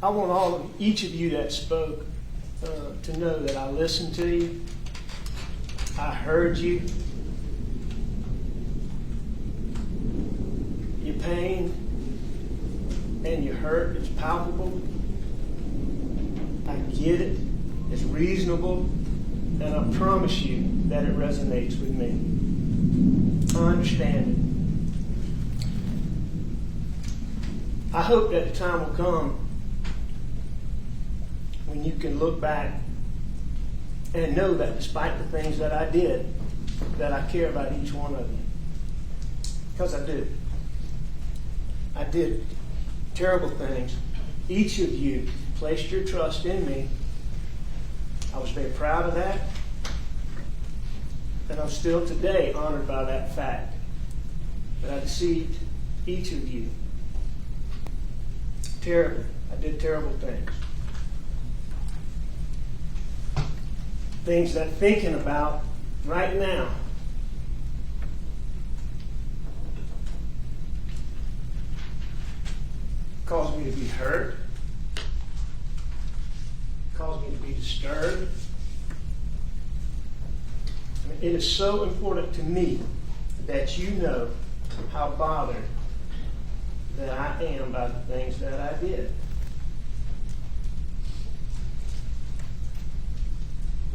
I want each of you that spoke to know that I listened to you. I heard you. Your pain and your hurt is palpable. I get it. It's reasonable. And I promise you that it resonates with me. I understand it. I hope that the time will come when you can look back and know that despite the things that I did, that I care about each one of you. Because I do. I did terrible things. Each of you placed your trust in me. I was very proud of that. And I'm still today honored by that fact. That I deceived each of you. Terribly. I did terrible things. Things that thinking about right now caused me to be hurt, caused me to be disturbed. It is so important to me that you know how bothered that I am by the things that I did.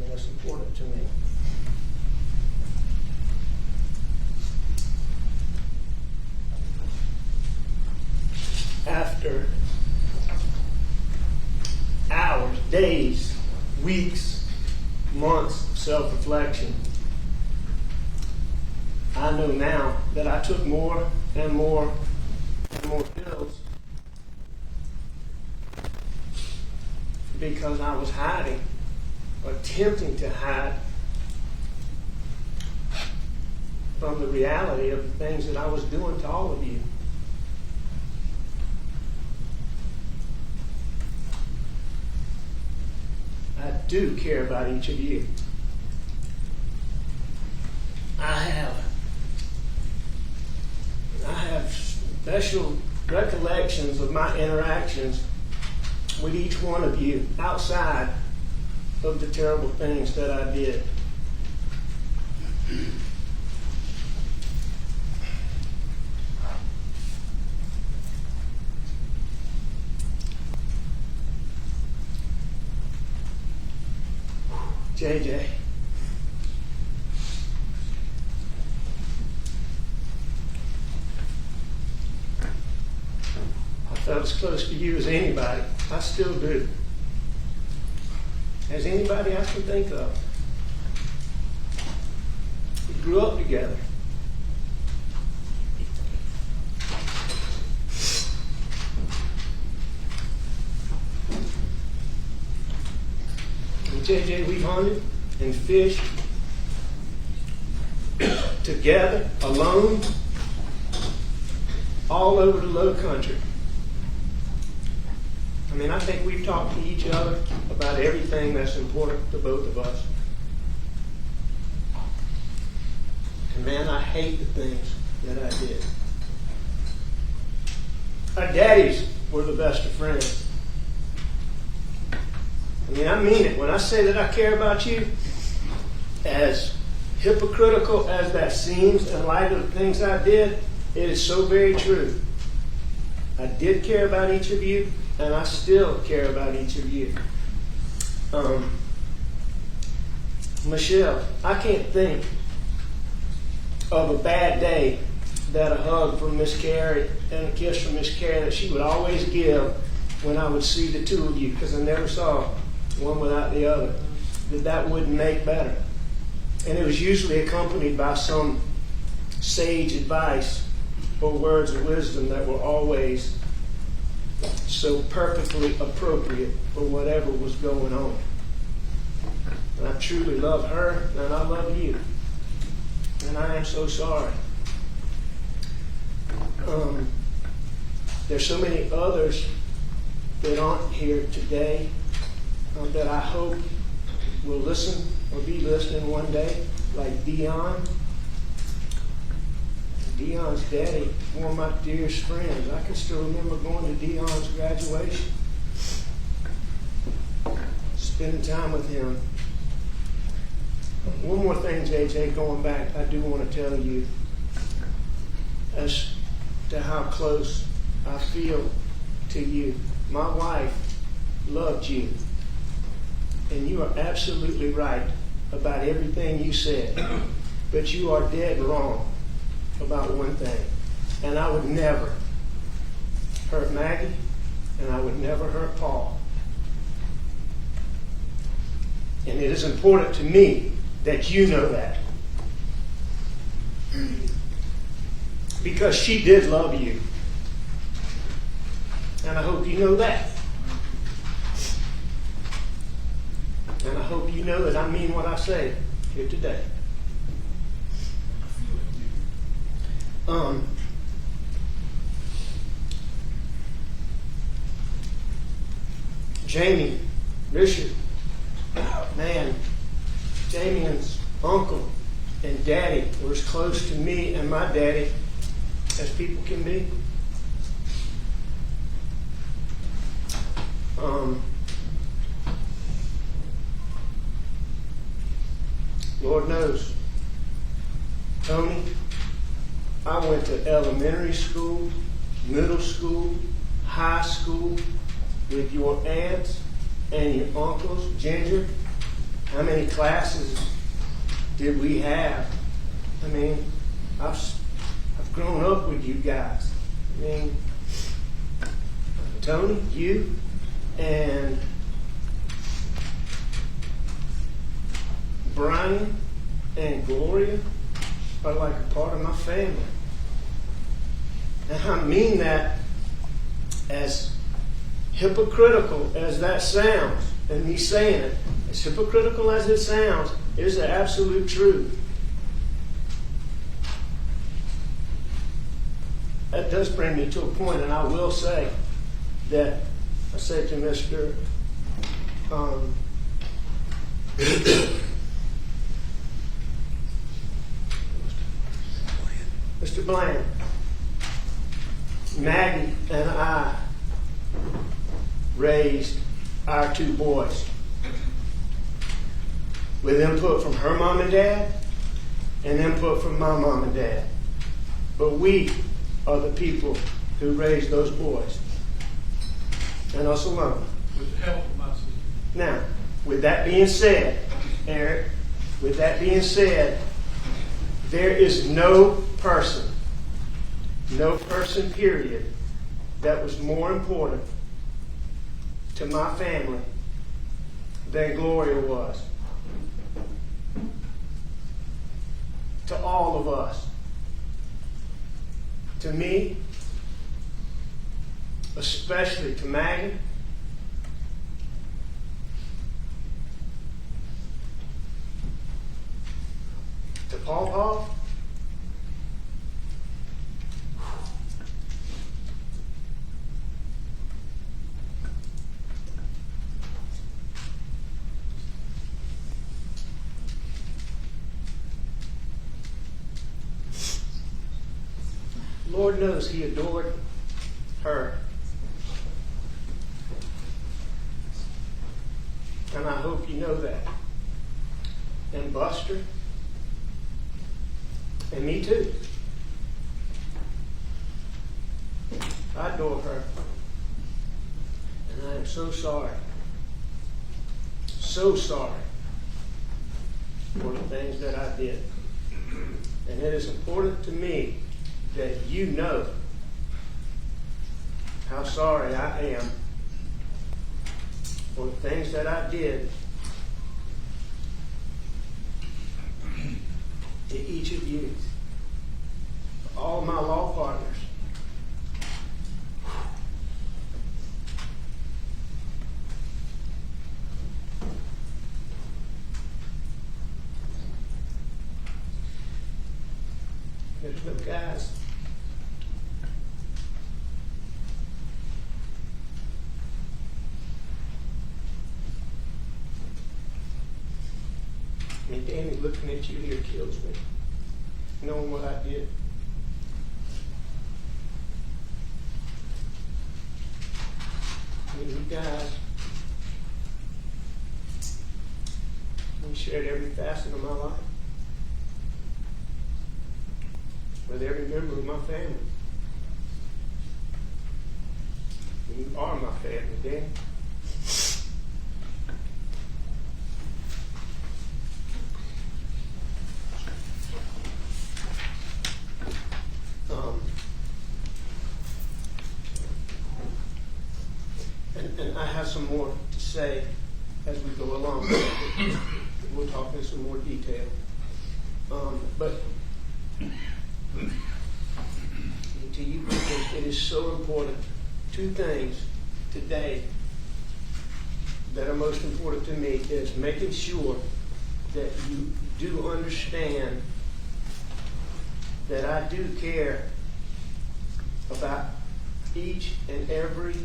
And it's important to me. After hours, days, weeks, months of self-reflection, I know now that I took more and more and more pills because I was hiding, or attempting to hide from the reality of the things that I was doing to all of you. I do care about each of you. I have special recollections of my interactions with each one of you outside of the terrible things that I did. JJ. I felt as close to you as anybody. I still do. As anybody I can think of. We grew up together. And JJ, we hunted and fished together, alone, all over the low country. I mean, I think we've talked to each other about everything that's important to both of us. And man, I hate the things that I did. Our daddies were the best of friends. I mean, I mean it. When I say that I care about you, as hypocritical as that seems in light of the things I did, it is so very true. I did care about each of you. And I still care about each of you. Michelle, I can't think of a bad day that a hug from Miss Carrie and a kiss from Miss Carrie that she would always give when I would see the two of you, because I never saw one without the other, that wouldn't make better. And it was usually accompanied by some sage advice or words of wisdom that were always so perfectly appropriate for whatever was going on. And I truly love her, and I love you. And I am so sorry. There's so many others that aren't here today that I hope will listen or be listening one day, like Dion. Dion's daddy, one of my dearest friends. I can still remember going to Dion's graduation. spending time with him. One more thing, JJ, going back, I do want to tell you as to how close I feel to you. My wife loved you, and you are absolutely right about everything you said, but you are dead wrong about one thing, and I would never hurt Maggie, and I would never hurt Paul. And it is important to me that you know that. Because she did love you. And I hope you know that. And I hope you know that I mean what I say here today. Jamie, Richard, man, Damien's uncle and daddy were as close to me and my daddy as people can be. Lord knows, Tony, I went to elementary school, middle school, high school with your aunts and your uncles. Ginger, how many classes did we have? I mean, I've grown up with you guys. I mean, Tony, you, and Brian and Gloria are like a part of my family. And I mean that as hypocritical as that sounds, and me saying it, as hypocritical as it sounds, is the absolute truth. That does bring me to a point, and I will say that I said to Mr. Mr. Bland, Maggie and I raised our two boys with input from her mom and dad and input from my mom and dad. But we are the people who raised those boys. And us alone. With the help of my sister. Now, with that being said, Eric, with that being said, there is no person, period, that was more important to my family than Gloria was. To all of us. To me, especially to Maggie, to Paul, Lord knows he adored her. And I hope you know that. And Buster. And me too. I adore her. And I am so sorry. So sorry for the things that I did. And it is important to me that you know how sorry I am for the things that I did to each of you, all my law partners. There's no guys. I mean, Danny looking at you here kills me, knowing what I did. I mean, you guys, shared every facet of my life with every member of my family. You are my family, Dan. And I have some more to say as we go along. We'll talk in some more detail. But to you people, it is so important. Two things today that are most important to me is making sure that you do understand that I do care about each and every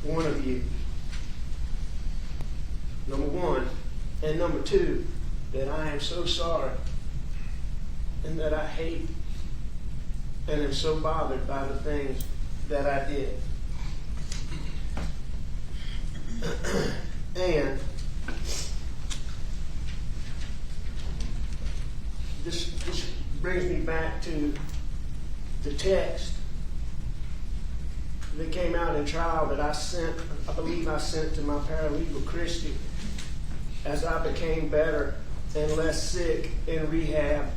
one of you. Number one. And number two, that I am so sorry and that I hate and am so bothered by the things that I did. And this brings me back to the text that came out in trial that I believe I sent to my paralegal, Christy, as I became better and less sick in rehab.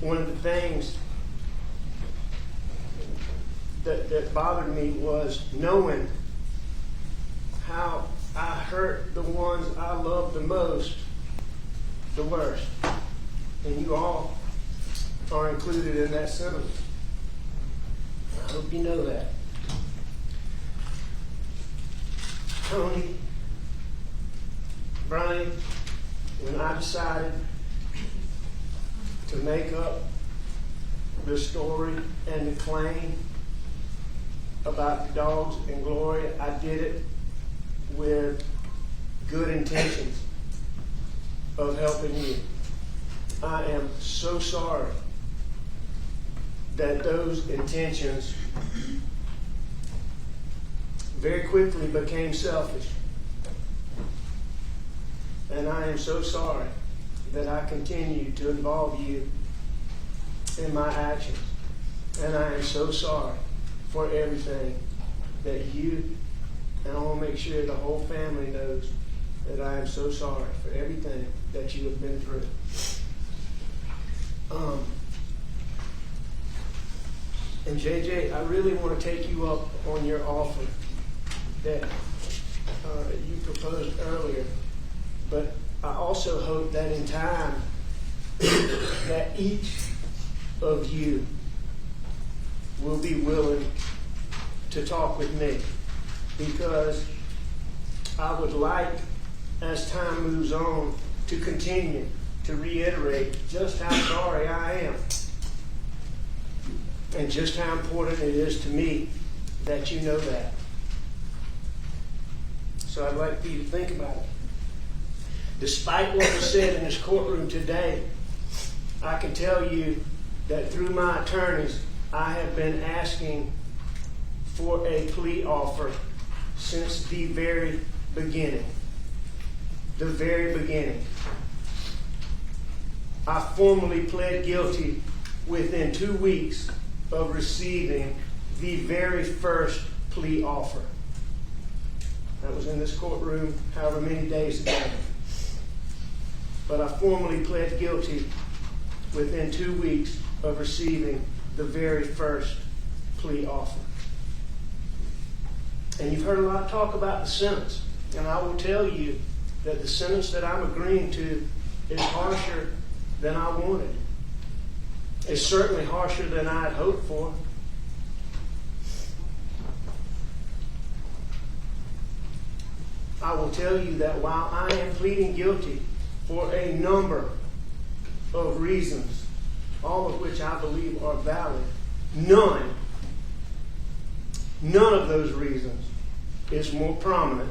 One of the things that bothered me was knowing how I hurt the ones I love the most, the worst. And you all are included in that sentiment. I hope you know that. Tony, Brian, when I decided to make up the story and the claim about the dogs and Gloria, I did it with good intentions of helping you. I am so sorry that those intentions very quickly became selfish. And I am so sorry that I continue to involve you in my actions. And I am so sorry for everything that you, and I want to make sure the whole family knows that I am so sorry for everything that you have been through. And JJ, I really want to take you up on your offer that you proposed earlier. But I also hope that in time that each of you will be willing to talk with me, because I would like, as time moves on, to continue to reiterate just how sorry I am and just how important it is to me that you know that. So I'd like for you to think about it. Despite what was said in this courtroom today, I can tell you that through my attorneys, I have been asking for a plea offer since the very beginning. The very beginning. I formally pled guilty within 2 weeks of receiving the very first plea offer. That was in this courtroom however many days ago. But I formally pled guilty within 2 weeks of receiving the very first plea offer. And you've heard a lot of talk about the sentence. And I will tell you that the sentence that I'm agreeing to is harsher than I wanted. It's certainly harsher than I had hoped for. I will tell you that while I am pleading guilty for a number of reasons, all of which I believe are valid, none of those reasons is more prominent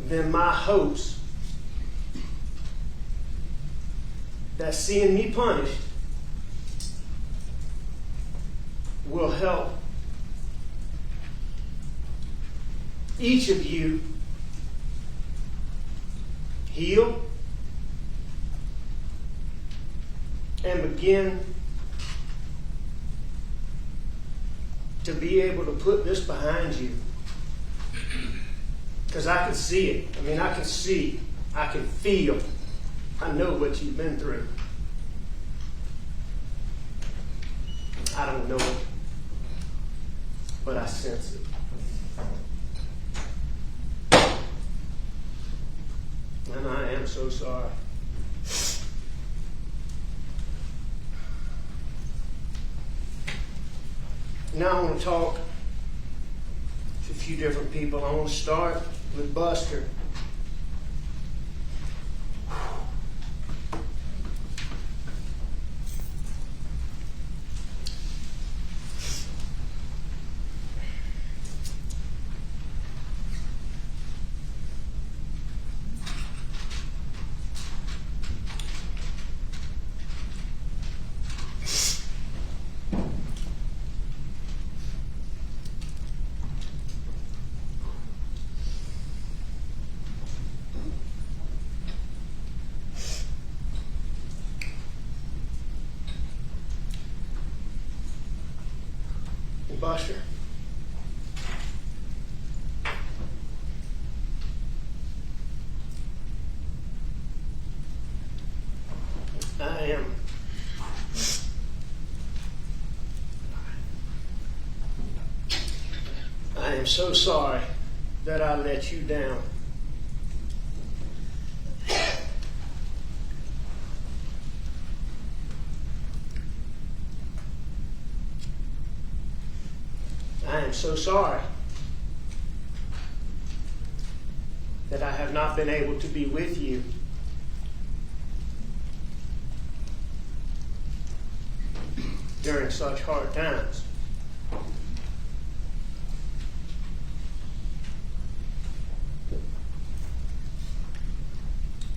than my hopes that seeing me punished will help each of you heal and begin to be able to put this behind you. Because I can see it. I mean, I can see, I can feel, I know what you've been through. I don't know it, but I sense it. And I am so sorry. Now I want to talk to a few different people. I want to start with Buster. Buster. I am so sorry that I let you down. I am so sorry that I have not been able to be with you. During such hard times.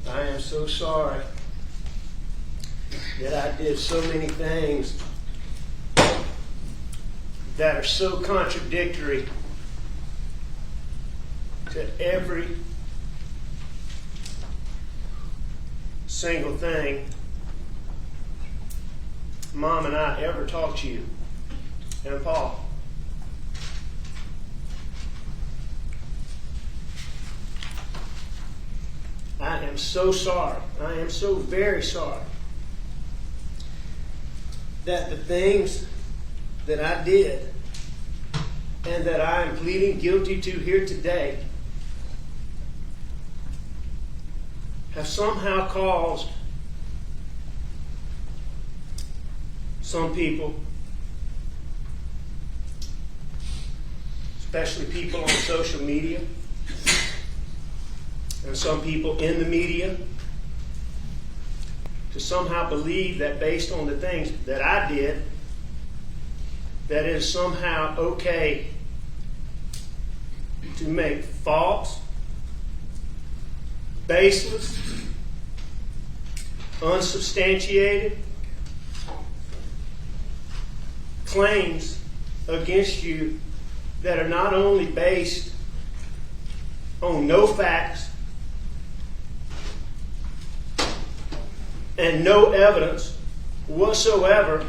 I am so sorry that I did so many things that are so contradictory to every single thing Mom and I ever taught you and Paul. I am so sorry. I am so very sorry that the things that I did and that I am pleading guilty to here today have somehow caused some people, especially people on social media, and some people in the media, to somehow believe that based on the things that I did, that it is somehow okay to make false, baseless, unsubstantiated claims against you that are not only based on no facts and no evidence whatsoever,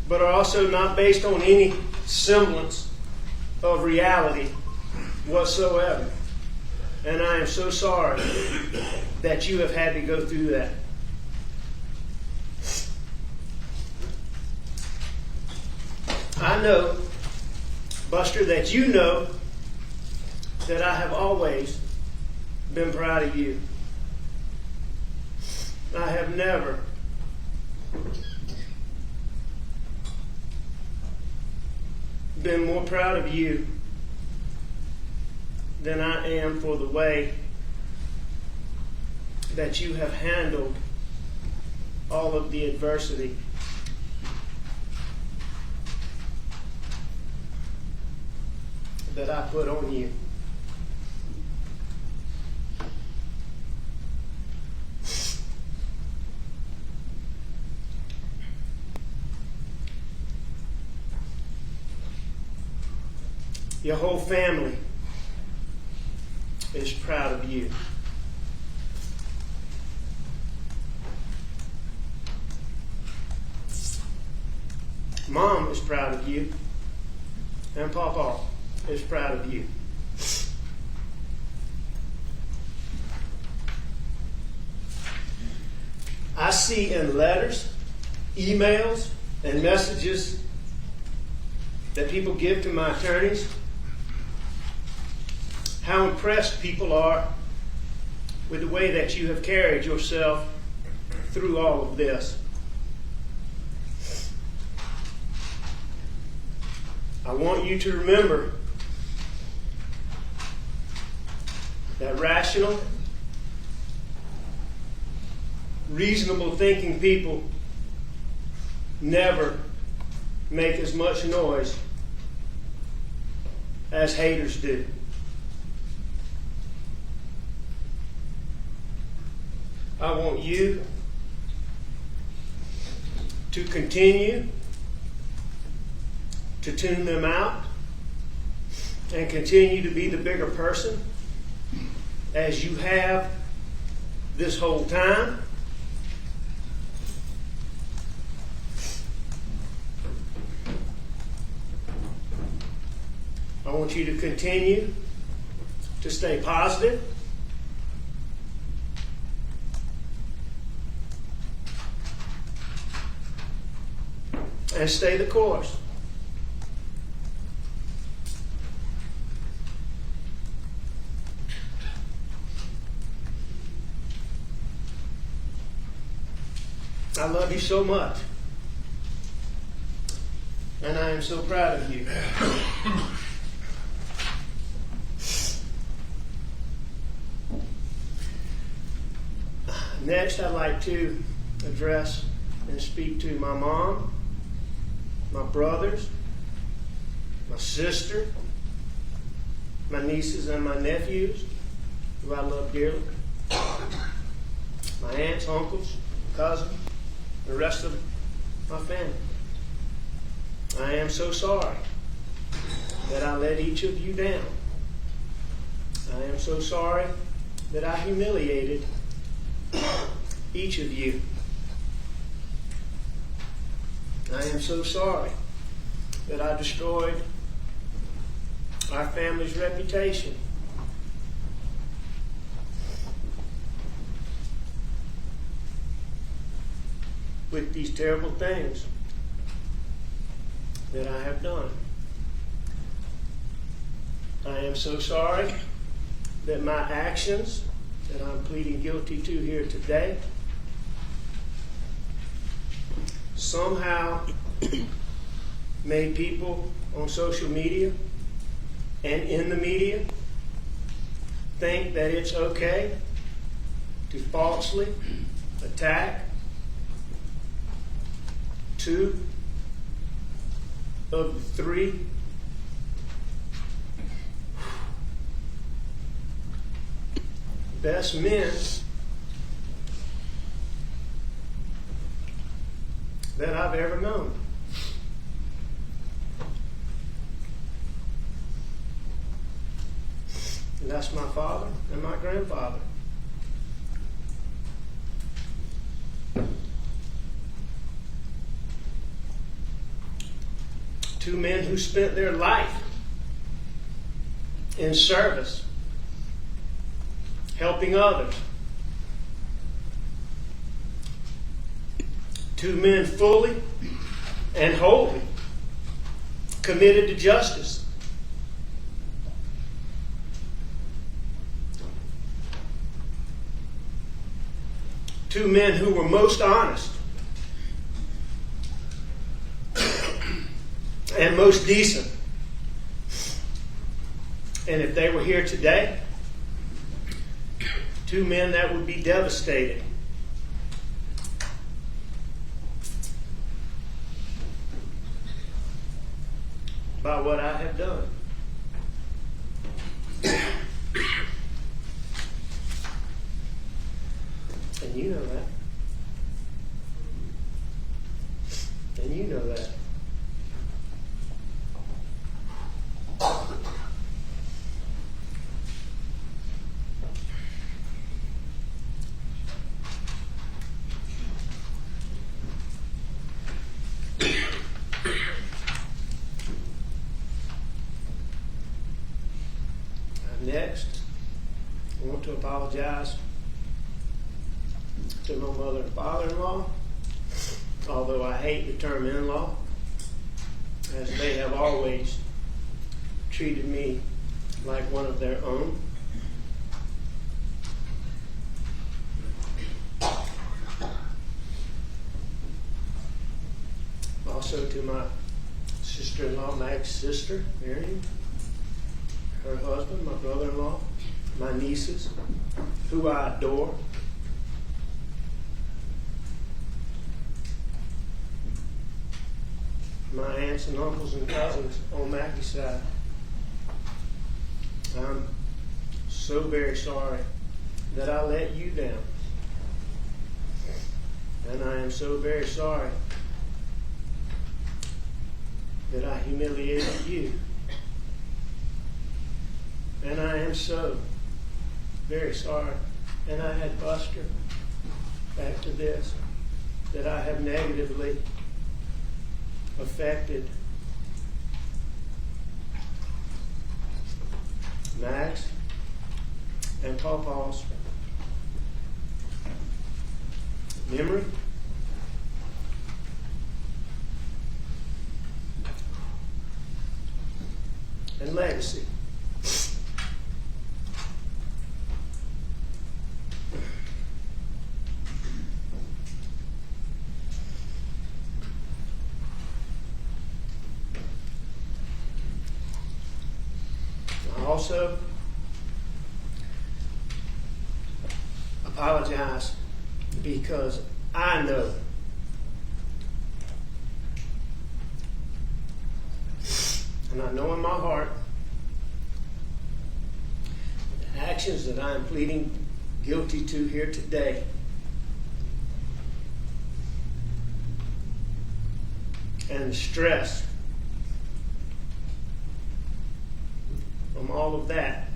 but are also not based on any semblance of reality whatsoever. And I am so sorry that you have had to go through that. I know, Buster, that you know that I have always been proud of you. I have never been more proud of you than I am for the way that you have handled all of the adversity that I put on you. Your whole family is proud of you. Mom is proud of you, and Papa is proud of you. I see in letters, emails, and messages that people give to my attorneys how impressed people are with the way that you have carried yourself through all of this. I want you to remember that rational, reasonable thinking people never make as much noise as haters do. I want you to continue to tune them out and continue to be the bigger person as you have this whole time. I want you to continue to stay positive. And stay the course. I love you so much. And I am so proud of you. Next, I'd like to address and speak to my mom, my brothers, my sister, my nieces and my nephews, who I love dearly, my aunts, uncles, cousins, the rest of my family. I am so sorry that I let each of you down. I am so sorry that I humiliated each of you. I am so sorry that I destroyed our family's reputation. With these terrible things that I have done. I am so sorry that my actions that I'm pleading guilty to here today somehow made people on social media and in the media think that it's okay to falsely attack two of the three best men that I've ever known. And that's my father and my grandfather. Two men who spent their life in service, helping others. Two men fully and wholly committed to justice. Two men who were most honest and most decent. And if they were here today, two men that would be devastated by what I have done. And you know that. And you know that. apologize to my mother and father-in-law, although I hate the term in-law, as they have always treated me like one of their own. Also to my sister-in-law, Mag's sister, Miriam, her husband, my brother-in-law, my nieces, who I adore. My aunts and uncles and cousins on Maggie's side. I'm so very sorry that I let you down. And I am so very sorry that I humiliated you. And I am so very sorry. And I had Buster, back to this, that I have negatively affected Max and Pawpaw's memory. And legacy. I also apologize because I know and I know in my heart the actions that I am pleading guilty to here today and the stress from all of that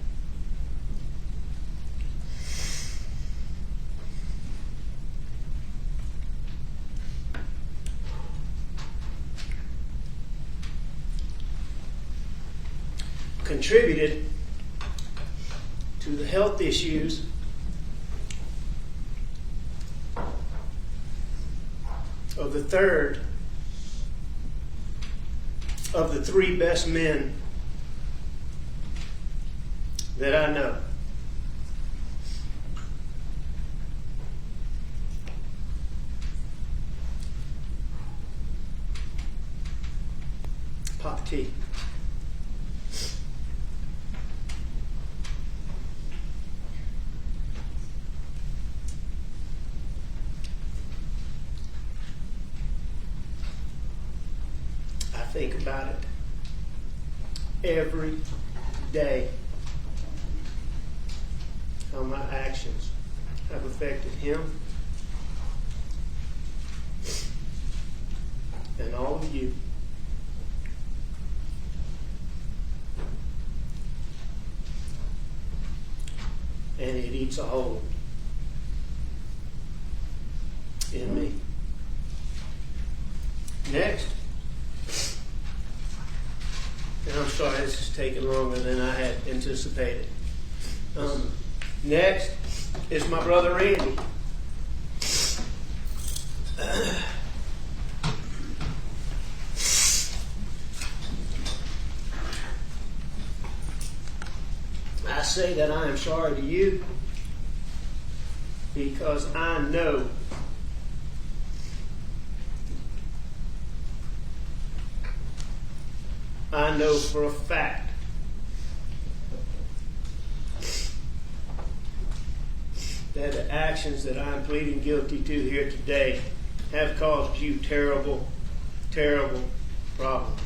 contributed to the health issues of the third of the three best men that I know. Pop tea. I think about it every day, how my actions have affected him and all of you. And it eats a hole in me. Next. And I'm sorry, this is taking longer than I had anticipated. Next is my brother Randy. I say that I am sorry to you because I know for a fact that the actions that I'm pleading guilty to here today have caused you terrible, terrible problems.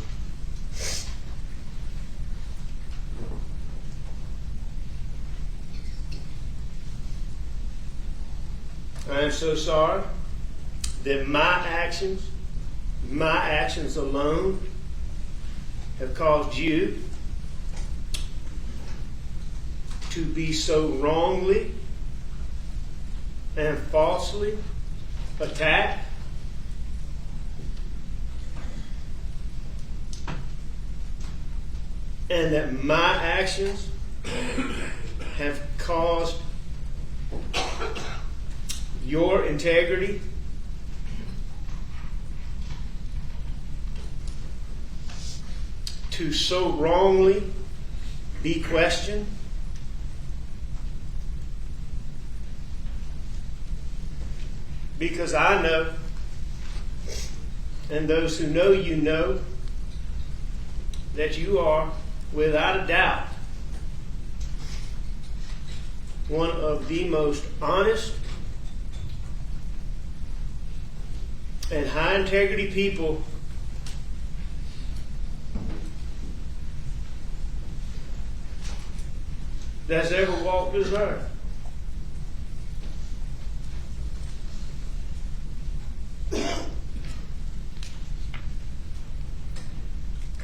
I am so sorry that my actions alone, have caused you to be so wrongly and falsely attacked. And that my actions have caused your integrity, to so wrongly be questioned, because I know, and those who know you know, that you are, without a doubt, one of the most honest and high integrity people that's ever walked this earth.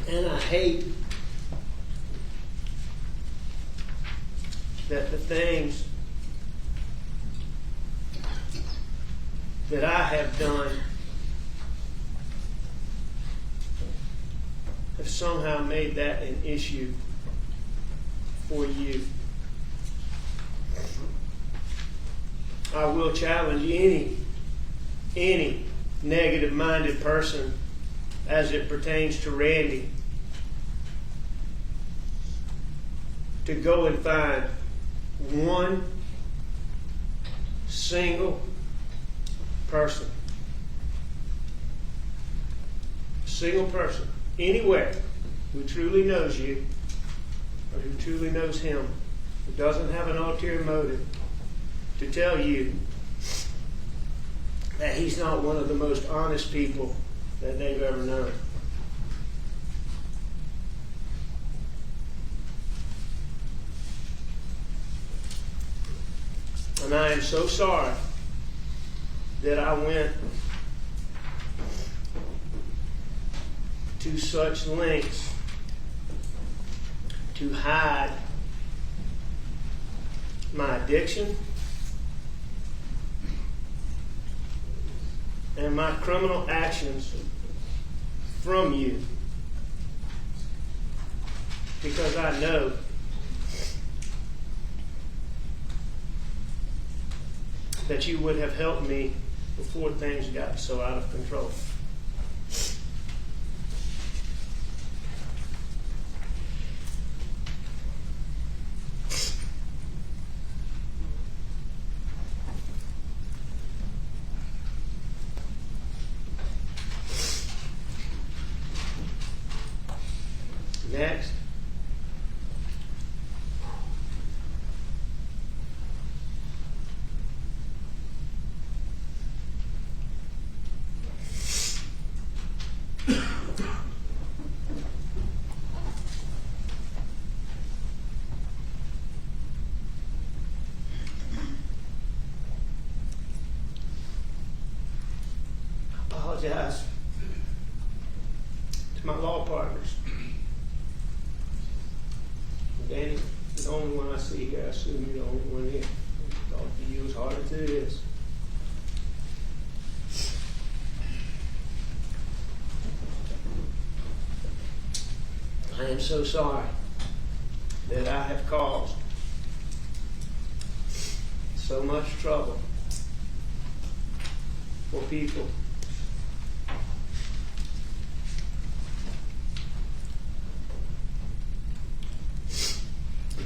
And I hate that the things that I have done have somehow made that an issue for you. I will challenge any negative-minded person as it pertains to Randy to go and find one single person, anywhere, who truly knows you or who truly knows him, who doesn't have an ulterior motive, to tell you that he's not one of the most honest people that they've ever known. And I am so sorry that I went to such lengths to hide my addiction and my criminal actions from you, because I know that you would have helped me before things got so out of control. Next. I apologize to my law partners. Danny, the only one I see here, I assume you're the only one here. Talk to you as hard as it is. I am so sorry that I have caused so much trouble for people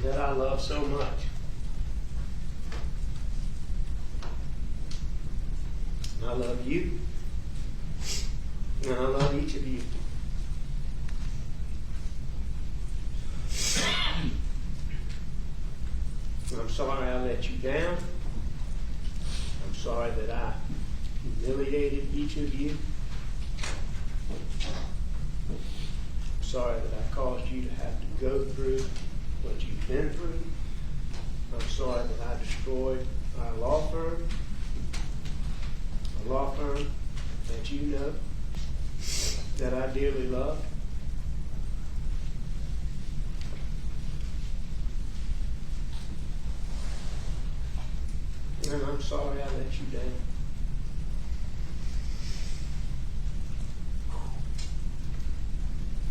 that I love so much. I love you, and I love each of you. I'm sorry I let you down. I'm sorry that I humiliated each of you. I'm sorry that I caused you to have to go through what you've been through. I'm sorry that I destroyed our law firm, a law firm that you know that I dearly love. And I'm sorry I let you down.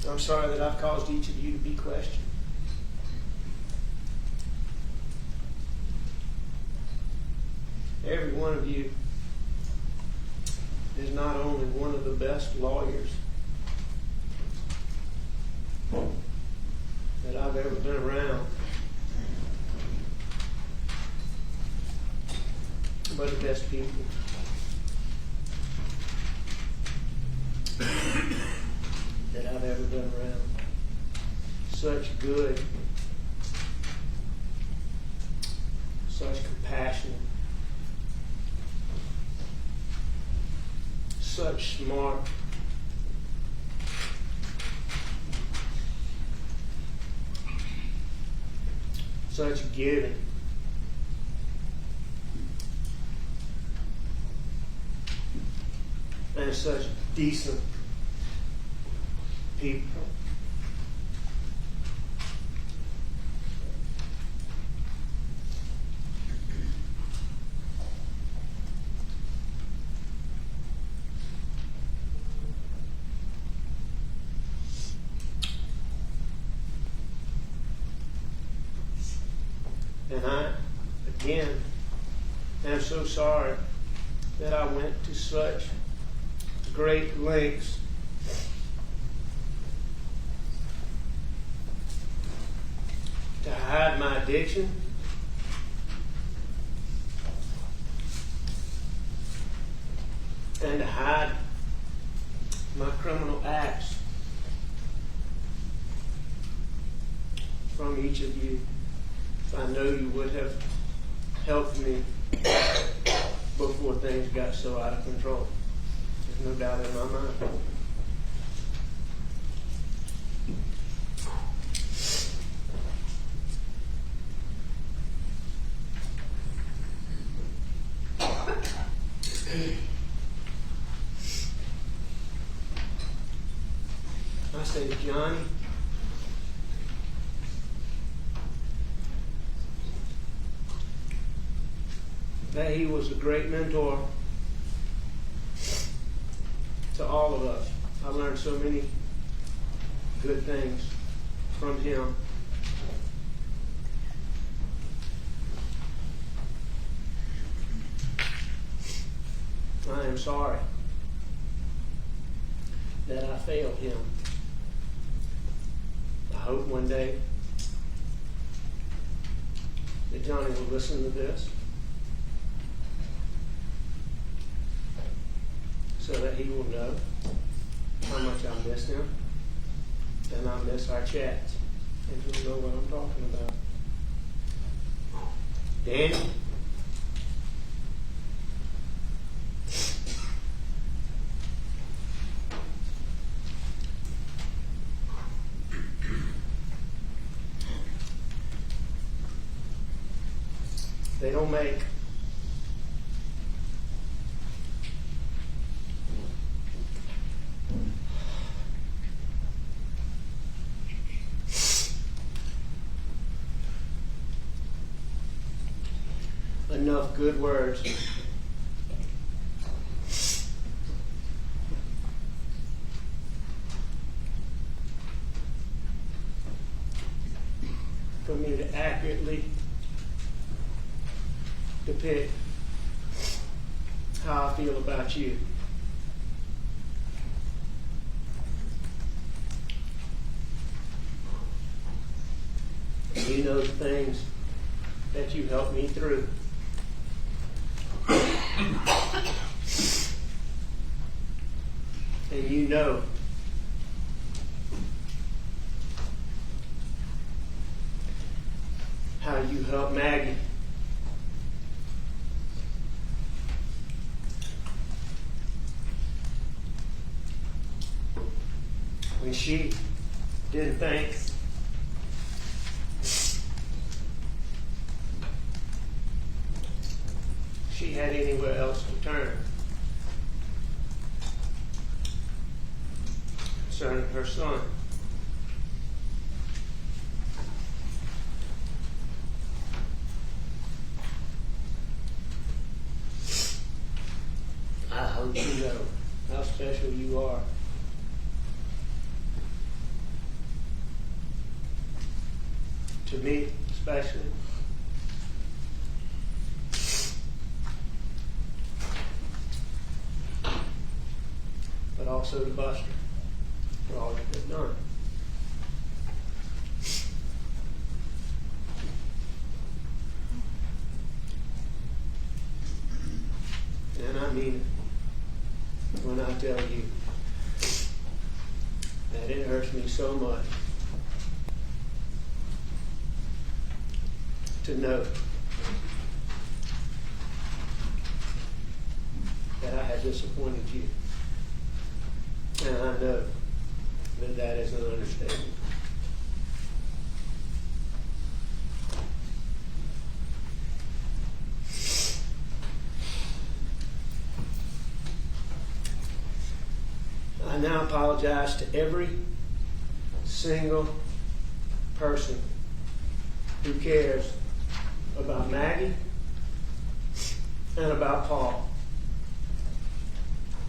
I'm sorry that I've caused each of you to be questioned. every one of you is not only one of the best lawyers that I've ever been around, but the best people that I've ever been around. Such good, such compassion, such smart, such giving, and such decent people. And I, again, am so sorry that I went to such great lengths to hide my addiction, and to hide my criminal acts from each of you. I know you would have helped me before things got so out of control. There's no doubt in my mind. I say to Johnny, that he was a great mentor to all of us. I learned so many good things from him. I am sorry that I failed him. I hope one day that Johnny will listen to this, so that he will know how much I miss him, and I miss our chats, and he'll know what I'm talking about. Danny, they don't make enough good words for me to accurately depict how I feel about you. You know the things that you helped me through. And you know how you helped Maggie. When she didn't think she had anywhere else to turn concerning her son. I hope you know how special you are. To me, especially. also to Buster for all you have done. And I mean it when I tell you that it hurts me so much to know that I have disappointed you. And I know that that is an understatement. I now apologize to every single person who cares about Maggie and about Paul,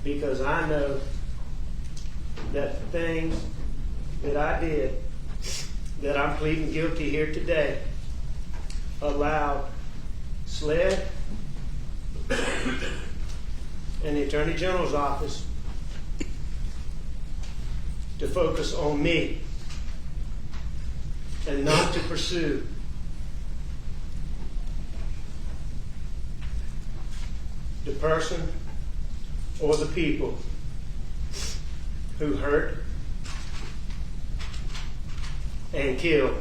because I know that the things that I did, that I'm pleading guilty here today, allowed SLED and the Attorney General's office to focus on me and not to pursue the person or the people who hurt and killed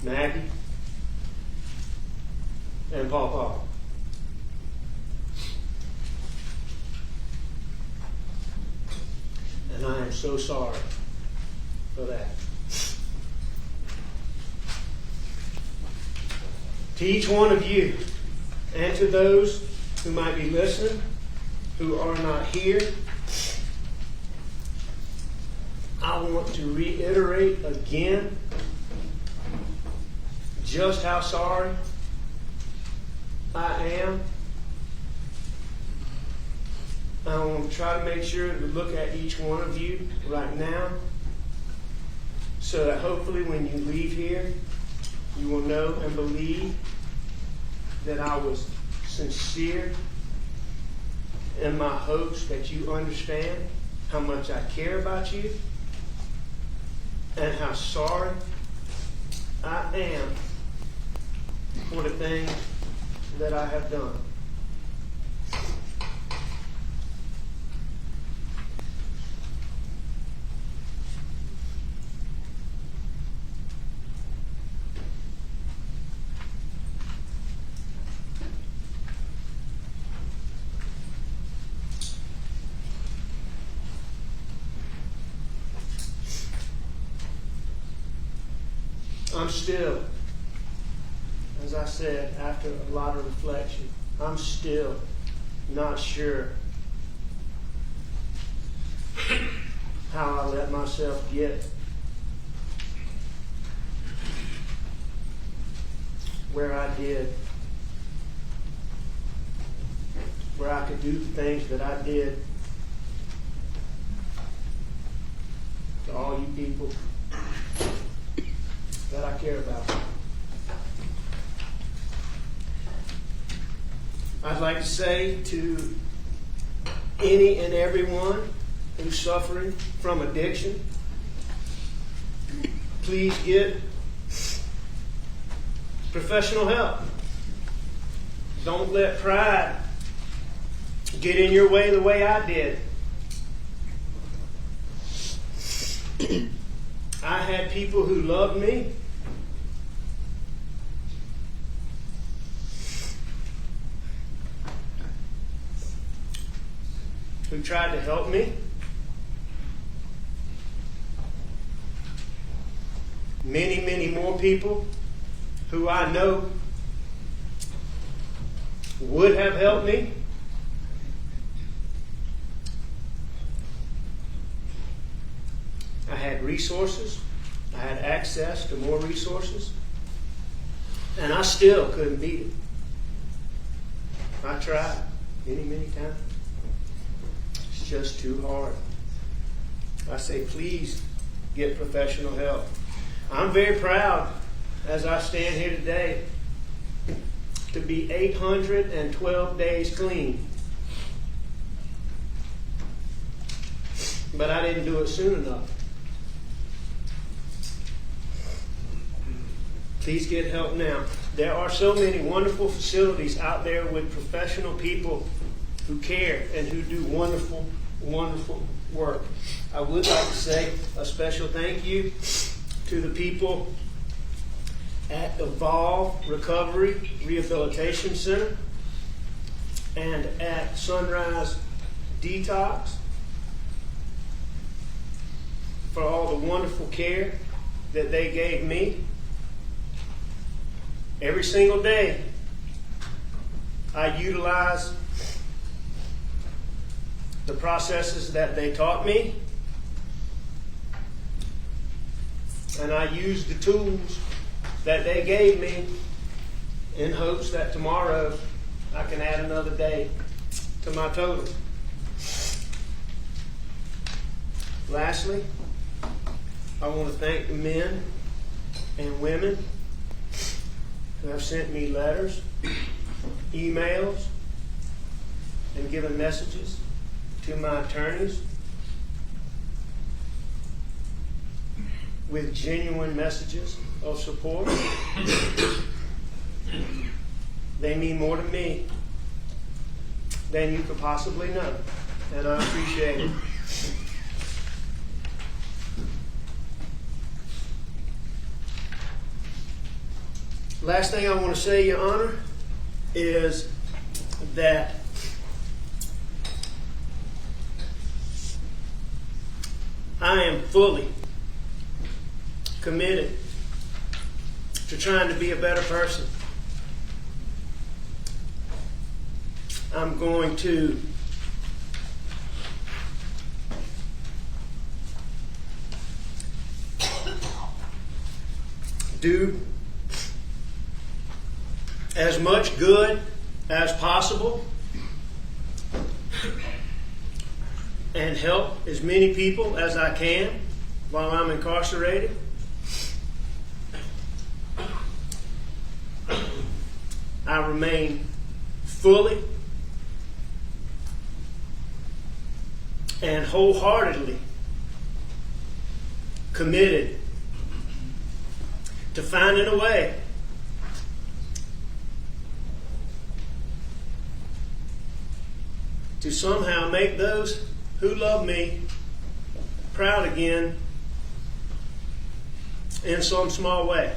Maggie and Paul. And I am so sorry for that. To each one of you, and to those who might be listening, who are not here, I want to reiterate again just how sorry I am. I want to try to make sure to look at each one of you right now, so that hopefully when you leave here, you will know and believe that I was sincere in my hopes that you understand how much I care about you and how sorry I am for the things that I have done. I'm still, as I said, after a lot of reflection, I'm still not sure how I let myself get where I did, where I could do the things that I did to all you people that I care about. I'd like to say to any and everyone who's suffering from addiction, please get professional help. Don't let pride get in your way the way I did. I had people who loved me, who tried to help me. Many, many more people who I know would have helped me. I had resources. I had access to more resources. And I still couldn't beat it. I tried many, many times. It's just too hard. I say, please get professional help. I'm very proud, as I stand here today, to be 812 days clean. but I didn't do it soon enough. Please get help now. There are so many wonderful facilities out there with professional people who care and who do wonderful, wonderful work. I would like to say a special thank you to the people at Evolve Recovery Rehabilitation Center and at Sunrise Detox for all the wonderful care that they gave me. Every single day, I utilize the processes that they taught me, and I use the tools that they gave me in hopes that tomorrow I can add another day to my total. Lastly, I want to thank the men and women who have sent me letters, emails, and given messages to my attorneys with genuine messages of support. They mean more to me than you could possibly know, and I appreciate it. Last thing I want to say, Your Honor, is that I am fully committed to trying to be a better person. I'm going to do as much good as possible and help as many people as I can while I'm incarcerated. I remain fully and wholeheartedly committed to finding a way to somehow make those who love me proud again in some small way.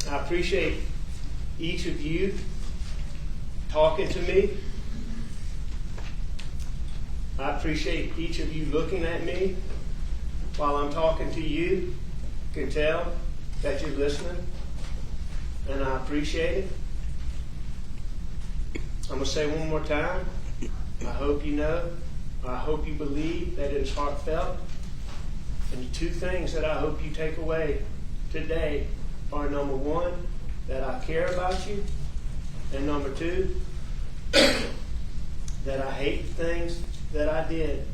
I appreciate each of you talking to me. I appreciate each of you looking at me while I'm talking to you. You can tell that you're listening, and I appreciate it. I'm going to say one more time, I hope you know, I hope you believe that it is heartfelt. And the two things that I hope you take away today are, number one, that I care about you, and number two, that I hate the things that I did,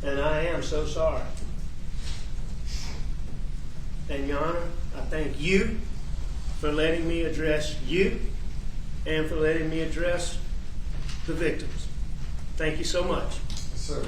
and I am so sorry. And Your Honor, I thank you for letting me address you and for letting me address the victims. Thank you so much. Sir.